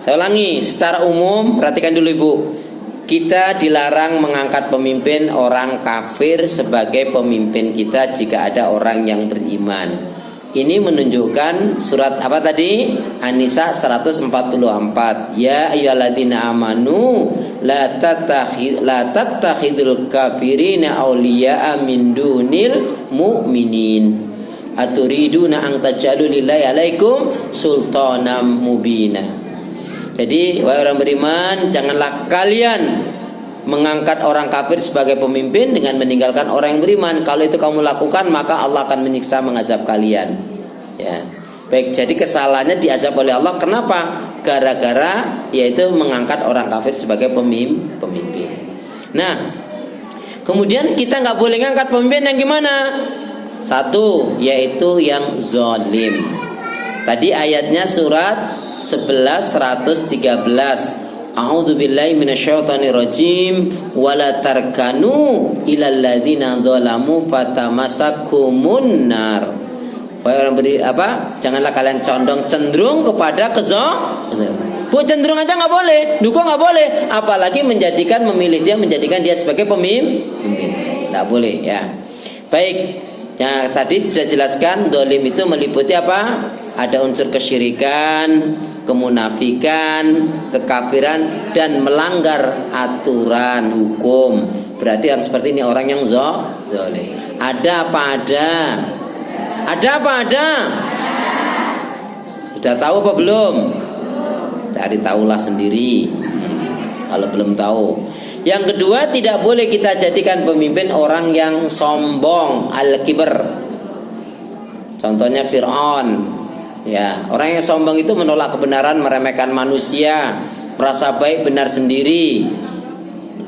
Saya ulangi, secara umum perhatikan dulu Ibu. Kita dilarang mengangkat pemimpin orang kafir sebagai pemimpin kita jika ada orang yang beriman. Ini menunjukkan surat apa tadi? An-Nisa 144. Ya ayyuhalladzina amanu la tattakhidul kafirina awliya'a min dunil mu'minin. Aturiduna an taj'alu lillahi 'alaikum sultanan mubina. Jadi wahai orang beriman, janganlah kalian mengangkat orang kafir sebagai pemimpin dengan meninggalkan orang yang beriman. Kalau itu kamu lakukan, maka Allah akan menyiksa, mengazab kalian. Ya. Baik, jadi kesalahannya diazab oleh Allah. Kenapa? Gara-gara yaitu mengangkat orang kafir sebagai pemimpin. Nah, kemudian kita nggak boleh ngangkat pemimpin yang gimana? Satu, yaitu yang zalim. Tadi ayatnya surat 11:113. A'udzubillahi minasyaitonirrajim wala tarkanu ilal ladzina dzalamu fatamassakumun nar. Janganlah kalian cenderung kepada Bu, cenderung aja nggak boleh, dukung nggak boleh, apalagi memilih dia, menjadikan dia sebagai pemimpin, nggak boleh ya. Baik. Ya, tadi sudah jelaskan dolim itu meliputi apa? Ada unsur kesyirikan, kemunafikan, kekafiran, dan melanggar aturan hukum. Berarti yang seperti ini orang yang zalim. Ada apa ada? Ada apa ada? Sudah tahu apa belum? Cari tahulah sendiri. Kalau belum tahu. Yang kedua, tidak boleh kita jadikan pemimpin orang yang sombong, al-kibr. Contohnya Fir'aun. Ya, orang yang sombong itu menolak kebenaran, meremehkan manusia, merasa baik benar sendiri.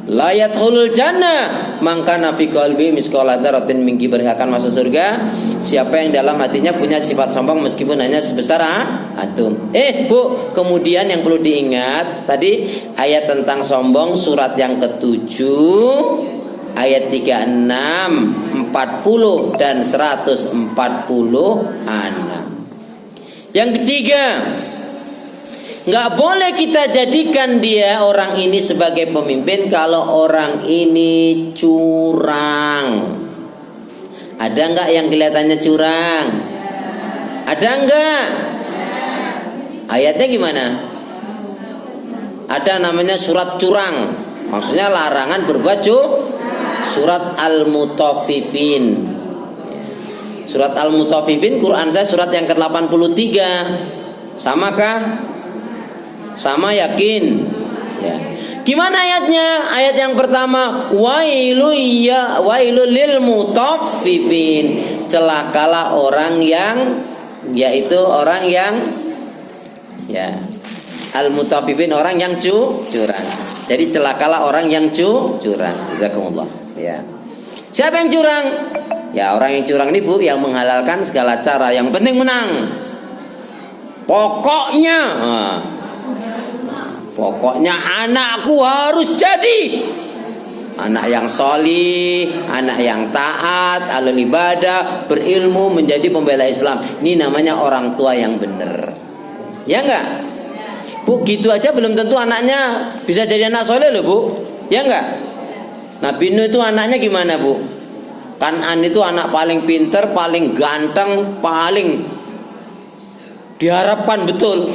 La yadkhulul jannah man kana fi qalbi misqala dzarratin min kibr, akan masuk surga siapa yang dalam hatinya punya sifat sombong meskipun hanya sebesar atom. Bu, kemudian yang perlu diingat tadi ayat tentang sombong surat yang ke-7 ayat 36, 40 dan 146. Yang ketiga, nggak boleh kita jadikan dia orang ini sebagai pemimpin kalau orang ini curang. Ada nggak yang kelihatannya curang? Ada nggak? Ayatnya gimana? Ada namanya surat curang. Maksudnya larangan berbuat surat Al-Mutaffifin. Surat Al-Mutaffifin Quran saya surat yang ke-83. Samakah? Sama yakin ya. Gimana ayatnya? Ayat yang pertama, wailul lil mutaffifin. Celakalah orang yang, yaitu orang yang ya, al-mutaffifin, orang yang curang. Jadi celakalah orang yang curang. Jazakumullah ya. Siapa yang curang? Ya, orang yang curang ini Bu, yang menghalalkan segala cara, yang penting menang. Pokoknya anakku harus jadi anak yang solih, anak yang taat, ahli ibadah, berilmu, menjadi pembela Islam. Ini namanya orang tua yang benar. Ya enggak? Bu, gitu aja belum tentu anaknya bisa jadi anak soleh loh Bu. Ya enggak? Nabi Nuh itu anaknya gimana Bu? Kan'an itu anak paling pinter, paling ganteng, paling diharapkan betul,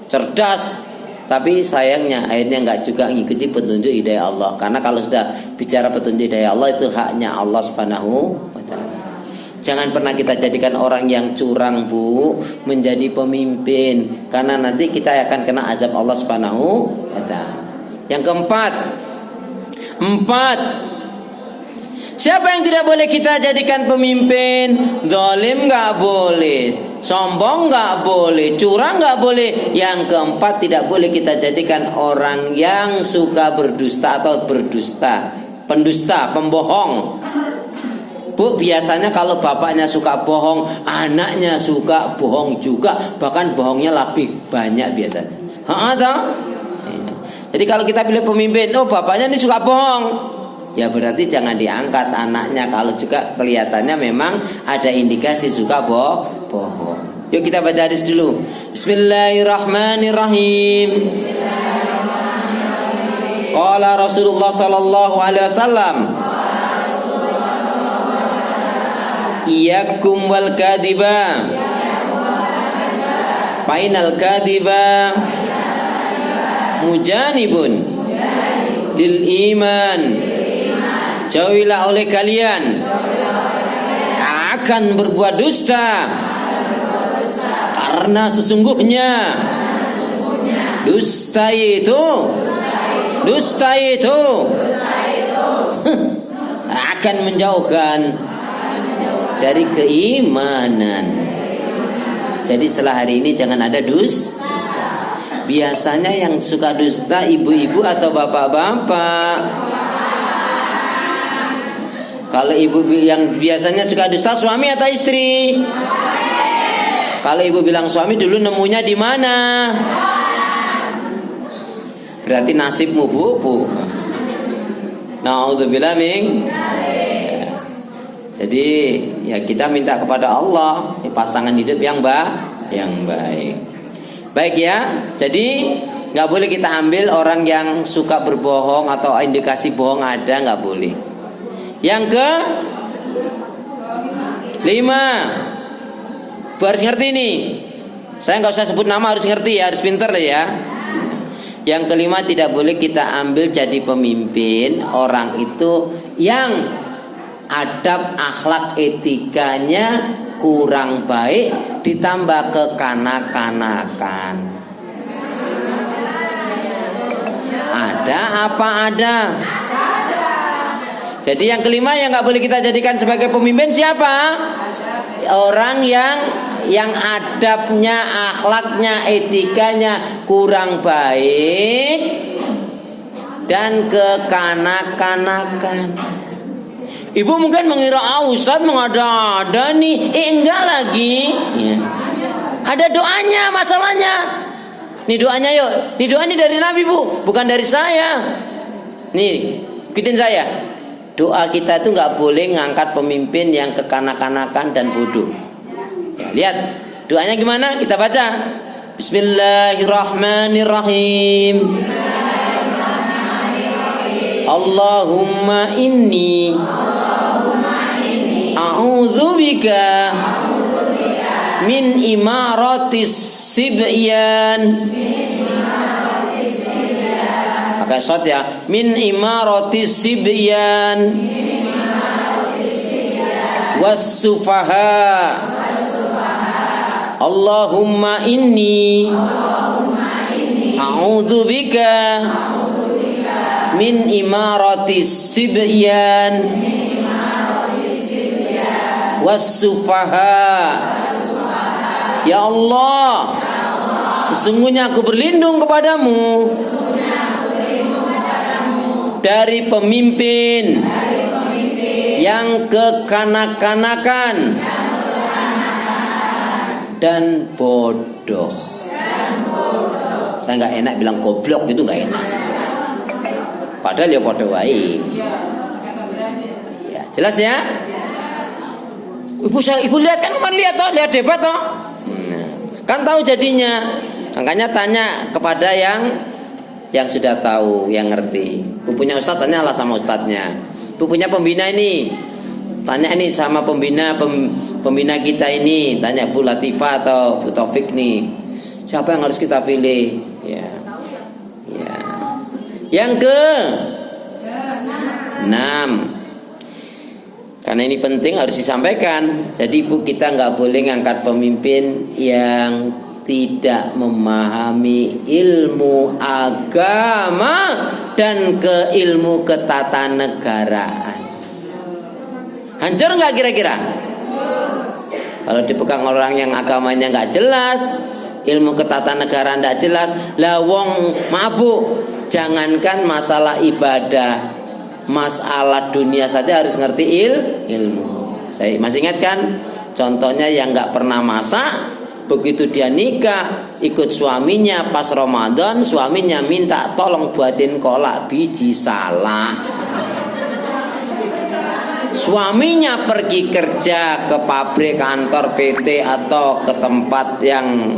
cerdas. Tapi sayangnya akhirnya nggak juga ngikuti petunjuk hidayah Allah. Karena kalau sudah bicara petunjuk hidayah Allah itu haknya Allah Subhanahu wa ta'ala. Jangan pernah kita jadikan orang yang curang Bu menjadi pemimpin, karena nanti kita akan kena azab Allah Subhanahu wa ta'ala. Yang keempat, siapa yang tidak boleh kita jadikan pemimpin? Zalim nggak boleh, sombong nggak boleh, curang nggak boleh. Yang keempat, tidak boleh kita jadikan orang yang suka berdusta atau pendusta, pembohong. Bu, biasanya kalau bapaknya suka bohong, anaknya suka bohong juga, bahkan bohongnya lebih banyak biasanya. Jadi kalau kita pilih pemimpin, bapaknya ini suka bohong, ya berarti jangan diangkat anaknya kalau juga kelihatannya memang ada indikasi suka bohong. Yuk kita baca hadis dulu. Bismillahirrahmanirrahim. Qala Rasulullah sallallahu alaihi wasallam, iyyakum wal kadhiba, fa inal kadhiba mujanibun lil iman. Jauhilah oleh kalian akan berbuat dusta, karena sesungguhnya dusta itu akan menjauhkan dari keimanan. Jadi setelah hari ini jangan ada dusta. Biasanya yang suka dusta ibu-ibu atau bapak-bapak. Kalau ibu yang biasanya suka dusta suami atau istri? Kalau ibu bilang suami, dulu nemunya di mana? Berarti nasibmu bu. Naudzubillah min. Jadi ya kita minta kepada Allah pasangan hidup yang baik. Baik ya. Jadi nggak boleh kita ambil orang yang suka berbohong atau indikasi bohong ada, nggak boleh. Yang ke 5, harus ngerti nih. Saya nggak usah sebut nama, harus ngerti ya, harus pinter ya. Yang kelima, tidak boleh kita ambil jadi pemimpin orang itu yang adab akhlak etikanya kurang baik ditambah kekanak-kanakan. Ada apa ada? Jadi yang kelima yang nggak boleh kita jadikan sebagai pemimpin siapa? Orang yang adabnya, akhlaknya, etikanya kurang baik dan kekanak-kanakan. Ibu mungkin mengira Ustadz mengada-ada nih. Enggak lagi ya. Ada doanya masalahnya. Nih doanya yuk. Nih doa ini dari Nabi bu, bukan dari saya. Nih ikutin saya. Doa kita itu nggak boleh ngangkat pemimpin yang kekanak-kanakan dan bodoh. Ya, lihat doanya gimana? Kita baca. Bismillahirrahmanirrahim. Allahumma inni a'udzubika min imaratis sibyan. Pakai shot ya. Min imaratis sibyan was-sufaha. Allahumma inni a'udzubika min imaratis sibyan was-sufaha. Ya Allah, sesungguhnya aku berlindung kepadamu dari pemimpin yang kekanak-kanakan dan bodoh. Saya nggak enak bilang goblok, itu nggak enak. Padahal ya bodoh wae. Ya, jelas ya? Ibu lihat kan, kemarin lihat toh, lihat debat toh. Kan tahu jadinya. Makanya tanya kepada yang sudah tahu, yang ngerti. Bu punya ustadz, tanyalah sama ustadznya. Bu punya pembina ini, tanya ini sama pembina kita ini. Tanya Bu Latifah atau Bu Taufik nih, siapa yang harus kita pilih? Ya. Yang ke 6. Karena ini penting harus disampaikan. Jadi Bu, kita nggak boleh ngangkat pemimpin yang tidak memahami ilmu agama dan ilmu ketatanegaraan. Hancur nggak kira-kira? Kalau dipegang orang yang agamanya nggak jelas, ilmu ketatanegaraan nggak jelas, lawong mabuk. Jangankan masalah ibadah, masalah dunia saja harus ngerti ilmu. Saya masih ingat kan, contohnya yang nggak pernah masak. Begitu dia nikah, ikut suaminya pas Ramadan, suaminya minta tolong buatin kolak biji, salah. suaminya pergi kerja ke pabrik, kantor, PT atau ke tempat yang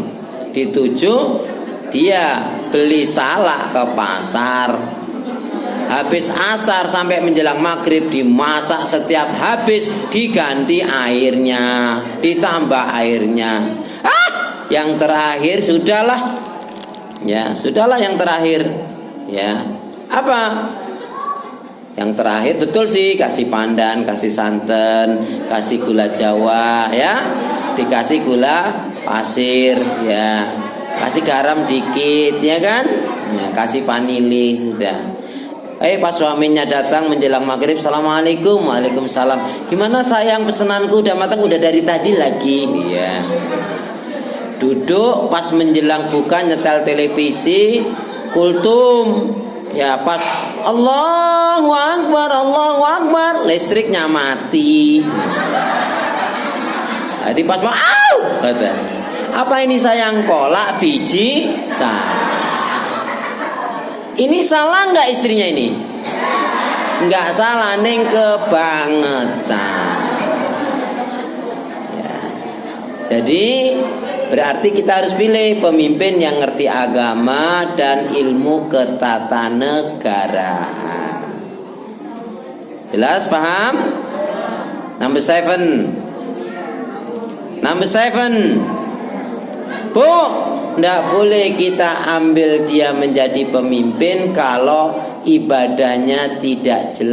dituju, dia beli salak ke pasar. Habis asar sampai menjelang maghrib dimasak, setiap habis diganti airnya, ditambah airnya. Yang terakhir sudahlah. Ya, sudahlah yang terakhir. Ya. Apa? Yang terakhir betul sih, kasih pandan, kasih santan, kasih gula Jawa, ya, dikasih gula pasir, ya, kasih garam dikit, ya kan, ya, kasih vanili, sudah. Pas suaminya datang menjelang maghrib, assalamualaikum, waalaikumsalam. Gimana sayang, pesenanku udah matang, udah dari tadi lagi, ya. Duduk pas menjelang buka nyetel televisi, kultum. Ya pas Allahu Akbar, listriknya mati. Jadi pas apa ini sayang, kolak biji salah. Ini salah nggak istrinya ini? Nggak salah, neng kebangetan. Ya. Jadi berarti kita harus pilih pemimpin yang ngerti agama dan ilmu ketatanegaraan. Jelas, paham? Number 7. Bu, tidak boleh kita ambil dia menjadi pemimpin kalau ibadahnya tidak jelas.